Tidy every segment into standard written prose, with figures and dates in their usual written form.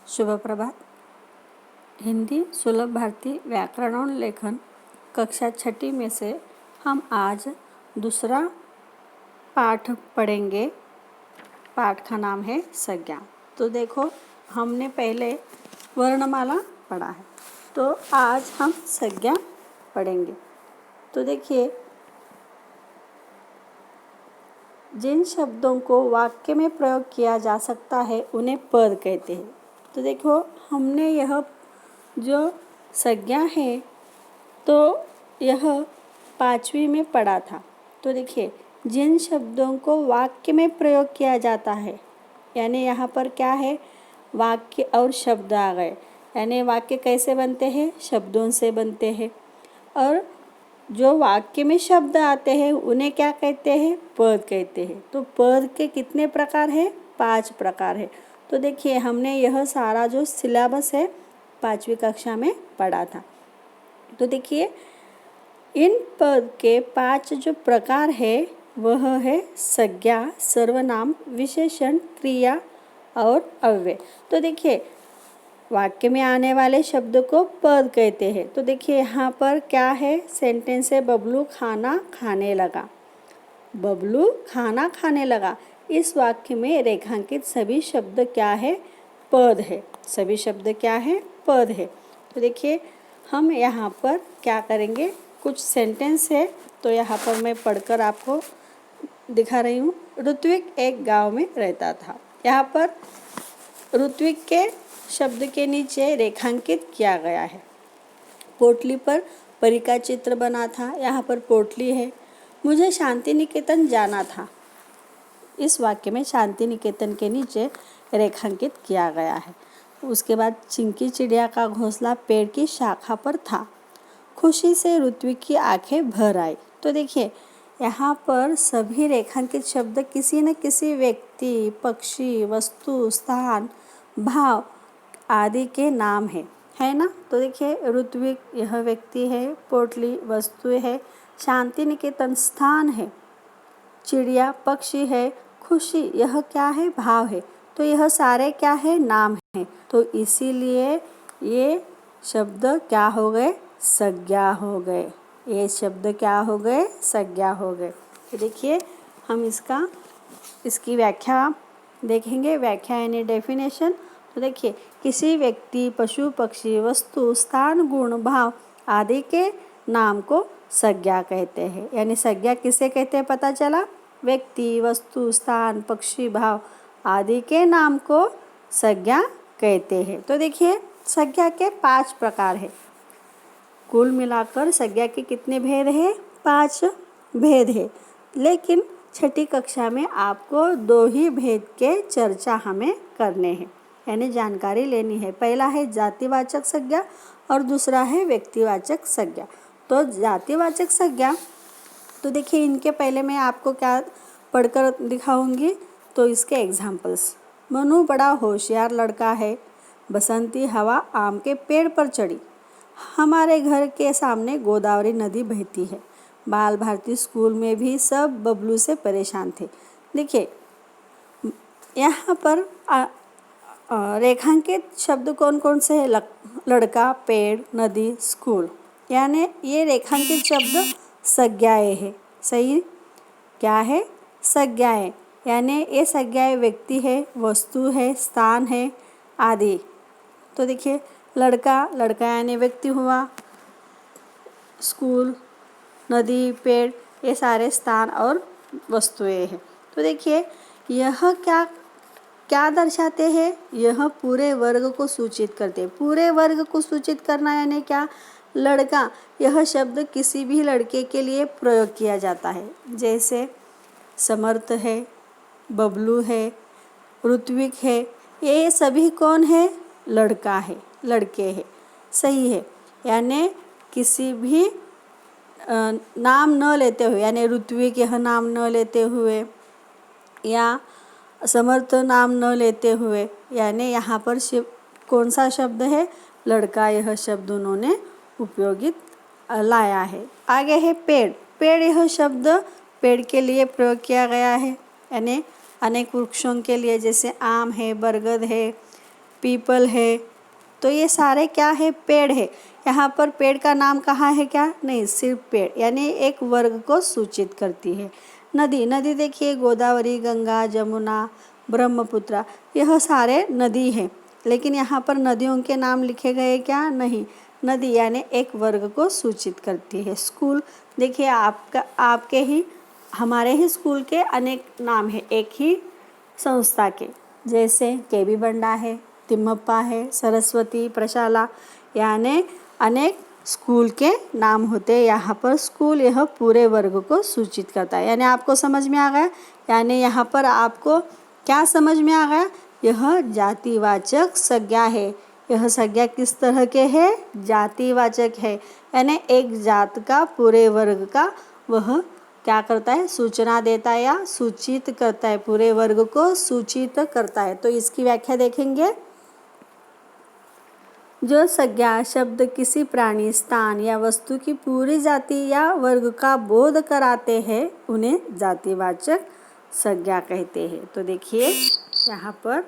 शुभ प्रभात। हिंदी सुलभ भारतीय व्याकरण और लेखन कक्षा छठी में से हम आज दूसरा पाठ पढ़ेंगे। पाठ का नाम है संज्ञा। तो देखो, हमने पहले वर्णमाला पढ़ा है, तो आज हम संज्ञा पढ़ेंगे। तो देखिए, जिन शब्दों को वाक्य में प्रयोग किया जा सकता है उन्हें पद कहते हैं। तो देखो, हमने यह जो संज्ञा है तो यह 5वीं में पढ़ा था। तो देखिए, जिन शब्दों को वाक्य में प्रयोग किया जाता है, यानी यहाँ पर क्या है, वाक्य और शब्द आ गए। यानी वाक्य कैसे बनते हैं, शब्दों से बनते हैं, और जो वाक्य में शब्द आते हैं उन्हें क्या कहते हैं, पद कहते हैं। तो पद के कितने प्रकार हैं, 5 प्रकार है। तो देखिए, हमने यह सारा जो सिलेबस है 5वीं कक्षा में पढ़ा था। तो देखिए, इन पद के 5 जो प्रकार है वह है संज्ञा, सर्वनाम, विशेषण, क्रिया और अव्यय। तो देखिए, वाक्य में आने वाले शब्द को पद कहते हैं। तो देखिए, यहाँ पर क्या है, सेंटेंस है, बबलू खाना खाने लगा। बबलू खाना खाने लगा। इस वाक्य में रेखांकित सभी शब्द क्या है, पद है। सभी शब्द क्या है, पद है। तो देखिए, हम यहाँ पर क्या करेंगे, कुछ सेंटेंस है, तो यहाँ पर मैं पढ़कर आपको दिखा रही हूँ। ऋत्विक एक गांव में रहता था। यहाँ पर ऋत्विक के शब्द के नीचे रेखांकित किया गया है। पोटली पर परी का चित्र बना था। यहाँ पर पोटली है। मुझे शांति निकेतन जाना था। इस वाक्य में शांति निकेतन के नीचे रेखांकित किया गया है। उसके बाद चिंकी चिड़िया का घोंसला पेड़ की शाखा पर था। खुशी से ऋत्विक की आंखें भर आई। तो देखिए, यहाँ पर सभी रेखांकित शब्द किसी न किसी व्यक्ति, पक्षी, वस्तु, स्थान, भाव आदि के नाम है ना। तो देखिए, ऋत्विक यह व्यक्ति है, पोटली वस्तु है, शांति निकेतन स्थान है, चिड़िया पक्षी है, खुशी यह क्या है, भाव है। तो यह सारे क्या है, नाम है। तो इसीलिए ये शब्द क्या हो गए, संज्ञा हो गए। ये शब्द क्या हो गए, संज्ञा हो गए। तो देखिए, हम इसकी व्याख्या देखेंगे। व्याख्या यानी डेफिनेशन। तो देखिए, किसी व्यक्ति, पशु, पक्षी, वस्तु, स्थान, गुण, भाव आदि के नाम को संज्ञा कहते हैं। यानी संज्ञा किसे कहते हैं, पता चला, व्यक्ति, वस्तु, स्थान, पक्षी, भाव आदि के नाम को संज्ञा कहते हैं। तो देखिए, संज्ञा के 5 प्रकार है। कुल मिलाकर संज्ञा के कितने भेद हैं, 5 भेद है। लेकिन छठी कक्षा में आपको 2 ही भेद के चर्चा हमें करने हैं, यानी जानकारी लेनी है। पहला है जातिवाचक संज्ञा और दूसरा है व्यक्तिवाचक संज्ञा। तो जातिवाचक संज्ञा, तो देखिए, इनके पहले मैं आपको क्या पढ़कर दिखाऊंगी, तो इसके एग्जाम्पल्स। मनु बड़ा होशियार लड़का है। बसंती हवा आम के पेड़ पर चढ़ी। हमारे घर के सामने गोदावरी नदी बहती है। बाल भारती स्कूल में भी सब बबलू से परेशान थे। देखिए, यहाँ पर रेखांकित शब्द कौन कौन से हैं, लड़का, पेड़, नदी, स्कूल। यानी ये रेखांकित शब्द संज्ञाएं है। सही, क्या है, संज्ञाएं। यानी ये संज्ञाएं व्यक्ति है, वस्तु है, स्थान है आदि। तो देखिए, लड़का, लड़का यानी व्यक्ति हुआ, स्कूल, नदी, पेड़ ये सारे स्थान और वस्तुएं हैं। तो देखिए, यह क्या दर्शाते हैं, यह पूरे वर्ग को सूचित करते हैं। पूरे वर्ग को सूचित करना यानी क्या, लड़का, यह शब्द किसी भी लड़के के लिए प्रयोग किया जाता है। जैसे समर्थ है, बबलू है, ऋत्विक है, ये सभी कौन है, लड़का है, लड़के हैं। सही है। यानी किसी भी नाम न लेते हुए, यानी ऋत्विक यह नाम न लेते हुए या समर्थ नाम न लेते हुए, यानी यहाँ पर कौन सा शब्द है, लड़का, यह शब्द उन्होंने उपयोगित लाया है। आगे है पेड़। पेड़, यह शब्द पेड़ के लिए प्रयोग किया गया है, यानी अनेक वृक्षों के लिए, जैसे आम है, बरगद है, पीपल है, तो ये सारे क्या है, पेड़ है। यहाँ पर पेड़ का नाम कहाँ है, क्या नहीं, सिर्फ पेड़, यानी एक वर्ग को सूचित करती है। नदी, नदी देखिए गोदावरी, गंगा, जमुना, ब्रह्मपुत्र, यह सारे नदी है, लेकिन यहाँ पर नदियों के नाम लिखे गए क्या, नहीं। नदी यानी एक वर्ग को सूचित करती है। स्कूल देखिए आपके ही हमारे ही स्कूल के अनेक नाम है एक ही संस्था के, जैसे केबी बंडा है, तिम्मप्पा है, सरस्वती, प्रशाला, यानी अनेक स्कूल के नाम होते हैं। यहाँ पर स्कूल यह पूरे वर्ग को सूचित करता है। यानी आपको समझ में आ गया, यानी यहाँ पर आपको क्या समझ में आ गया, यह जातिवाचक संज्ञा है। यह संज्ञा किस तरह के है, जातिवाचक है, यानी एक जात का पूरे वर्ग का वह क्या करता है, सूचना देता है या सूचित करता है, पूरे वर्ग को सूचित करता है। तो इसकी व्याख्या देखेंगे। जो संज्ञा शब्द किसी प्राणी, स्थान या वस्तु की पूरी जाति या वर्ग का बोध कराते हैं उन्हें जातिवाचक संज्ञा कहते हैं। तो देखिए यहाँ पर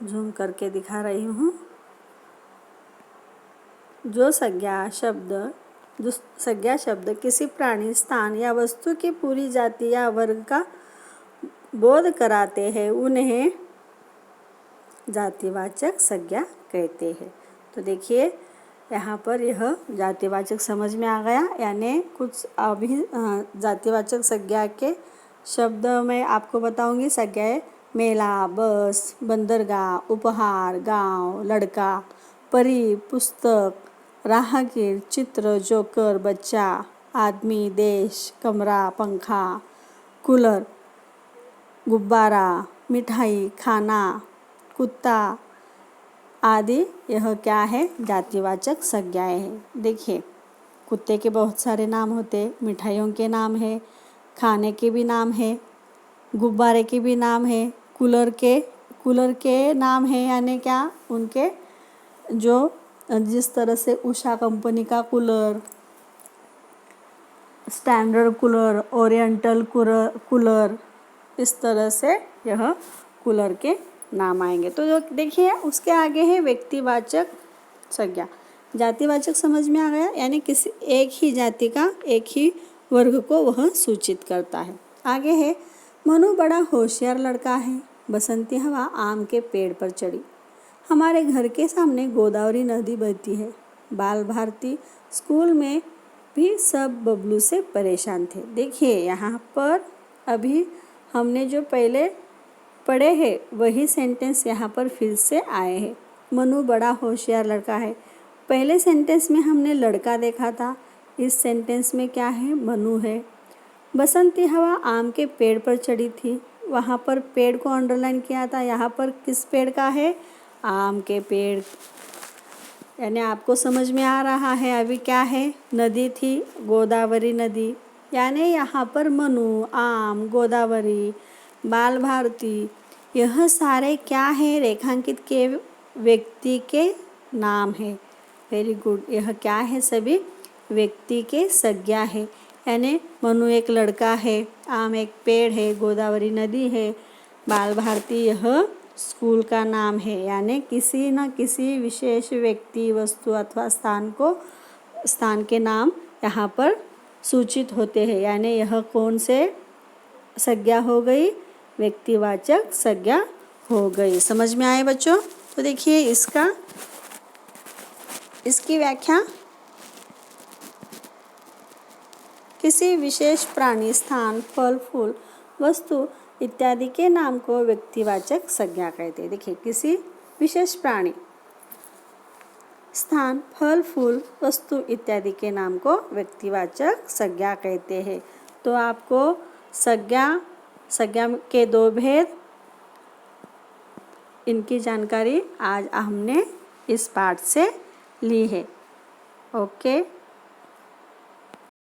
जूम करके दिखा रही हूँ। जो संज्ञा शब्द किसी प्राणी, स्थान या वस्तु की पूरी जाति या वर्ग का बोध कराते हैं उन्हें जातिवाचक संज्ञा कहते हैं। तो देखिए यहाँ पर यह जातिवाचक समझ में आ गया, यानी कुछ अभी जातिवाचक संज्ञा के शब्द मैं आपको बताऊंगी। संज्ञाएं मेला, बस, बंदरगाह, उपहार, गांव, लड़का, परी, पुस्तक, राहगीर, चित्र, जोकर, बच्चा, आदमी, देश, कमरा, पंखा, कूलर, गुब्बारा, मिठाई, खाना, कुत्ता आदि, यह क्या है, जातिवाचक संज्ञाएं हैं। देखिए कुत्ते के बहुत सारे नाम होते, मिठाइयों के नाम है, खाने के भी नाम है, गुब्बारे के भी नाम है, कूलर के नाम है, यानी क्या, उनके जो जिस तरह से उषा कंपनी का cooler, standard cooler, oriental cooler, इस तरह से यह कूलर के नाम आएंगे। तो जो देखिए उसके आगे है व्यक्तिवाचक संज्ञा। जातिवाचक समझ में आ गया, यानी किसी एक ही जाति का एक ही वर्ग को वह सूचित करता है। आगे है मनु बड़ा होशियार लड़का है, बसंती हवा आम के पेड़ पर चढ़ी, हमारे घर के सामने गोदावरी नदी बहती है। बाल भारती स्कूल में भी सब बबलू से परेशान थे। देखिए यहाँ पर अभी हमने जो पहले पढ़े हैं वही सेंटेंस यहाँ पर फिर से आए हैं। मनु बड़ा होशियार लड़का है, पहले सेंटेंस में हमने लड़का देखा था, इस सेंटेंस में क्या है, मनु है। बसंती हवा आम के पेड़ पर चढ़ी थी, वहाँ पर पेड़ को अंडरलाइन किया था, यहाँ पर किस पेड़ का है, आम के पेड़, यानी आपको समझ में आ रहा है। अभी क्या है, नदी थी गोदावरी नदी, यानी यहाँ पर मनु, आम, गोदावरी, बाल भारती, यह सारे क्या है, रेखांकित के व्यक्ति के नाम है। वेरी गुड, यह क्या है, सभी व्यक्ति के संज्ञा है, यानी मनु एक लड़का है, आम एक पेड़ है, गोदावरी नदी है, बाल भारती यह स्कूल का नाम है, यानी किसी न किसी विशेष व्यक्ति, वस्तु अथवा स्थान के नाम यहाँ पर सूचित होते हैं, यानी यह कौन से संज्ञा हो गई, व्यक्तिवाचक संज्ञा हो गई। समझ में आए बच्चों? तो देखिए इसकी व्याख्या, किसी विशेष प्राणी, स्थान, फल, फूल, वस्तु इत्यादि के नाम को व्यक्तिवाचक संज्ञा कहते हैं। देखिए किसी विशेष प्राणी, स्थान, फल, फूल, वस्तु इत्यादि के नाम को व्यक्तिवाचक संज्ञा कहते हैं। तो आपको संज्ञा के दो भेद, इनकी जानकारी आज हमने इस पाठ से ली है। ओके।